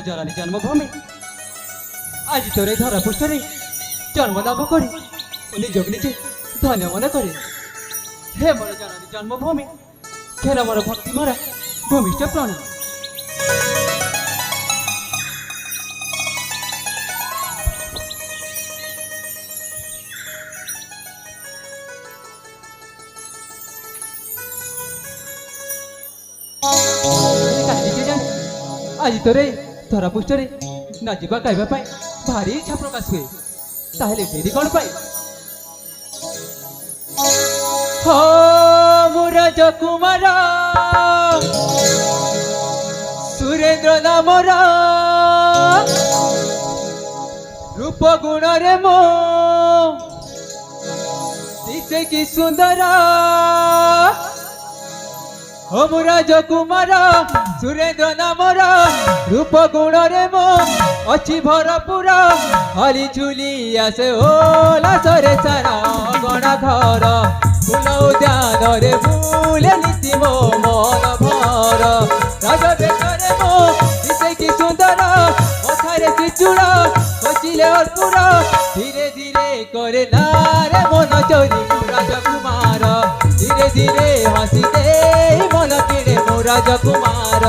জননী জন্মভূমি আজ তোর এই ধরা পৃষ্ঠরে জন্মলাভ করে নিজকে নিজে ধন্য মনে করে। হে মোর জননী জন্মভূমি, খেল মোর ভক্তি মরা ভূমিষ্ঠ প্রাণ। আজ তোরে ধরা পৃষ্ঠরে নাচিবা গাইবা পাই ভারি ইচ্ছা প্রকাশ ହୁଏ, তাহলে ডেরি কଣ পাই? হো মো রাজকুমার সুরেন্দ্র নামর রূপ গুণরে মো দিশে কি সুন্দর। হো মো রাজকুমার সুরেন্দ্র নামর রূপ গুণরে মো অছি ভরপুর। হলি ঝুলি আসে ওলাসরে সারা গণা ঘর ফুল উদ্যানরে ফুলে নীতি মো মন ভর। রাজ বেশরে মো দিশে কি সুন্দর মথারে শিচুড় কচিলে অর্পুর। ধীরে ধীরে করে নারে মন চোরি মো রাজকুমার। ধীরে ধীরে হাসি দে মন কিড়ে মো রাজকুমার।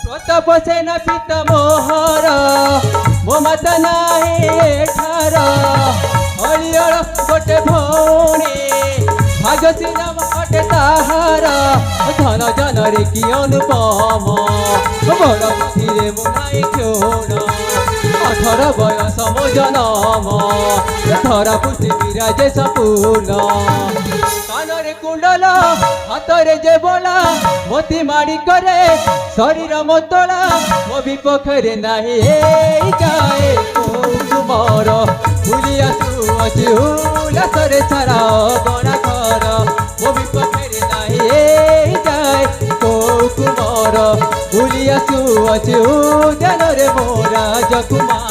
প্রতাপ সেন পিত মোহর মো মাতা নাই এঠার। হরিহর গোটে ভৌণী ভাগসী নাম অটে তাহার। ধন জনরে কি অনুপম বড় বুদ্ধিরে মো নাই କ୍ଷୁণ্ଣ। 18 বয়স মো জনম ধরা পুষ্টি বিরাজে সম্পূর্ণ। কানরে কুণ্ডল হাতরে যে বলা মোতি মাড়ি করে শরীর মোতলা মো বিপক্ষরে নাহি এই গায়ে কুমর। ভুলি আসুଅଛି উল্লাসরে সারা গণা ঘর মো বিপক্ষরে নাহি এই গায়ে কুমর। ভুলি আসুଅଛି উদ্যাନରେ মো রাজকুমার।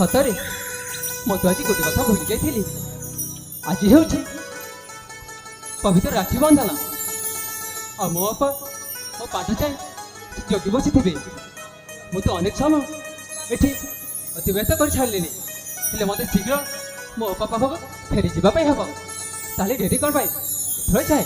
ସତରେ ମୁଁ ତ ଆଜି ଗୋଟେ କଥା ଭୁଲି ଯାଇଥିଲି। ଆଜି ହେଉଛି ପବିତ୍ର ରାକ୍ଷୀ ବନ୍ଧନ। ଆଉ ମୋ ବାପା ମୋ ପାଦ ଚାହିଁ ଜଗି ବସିଥିବେ। ମୁଁ ତ ଅନେକ ସମୟ ଏଠି ଅତିବାହିତ କରି ଛାଡ଼ିଲିଣି, ହେଲେ ମୋତେ ଶୀଘ୍ର ମୋ ବାପା ପାଖକୁ ଫେରି ଯିବା ପାଇଁ ହେବ। ତାହେଲେ ଡେରି କ'ଣ ପାଇଁ? ଏଥର ଯାଏ।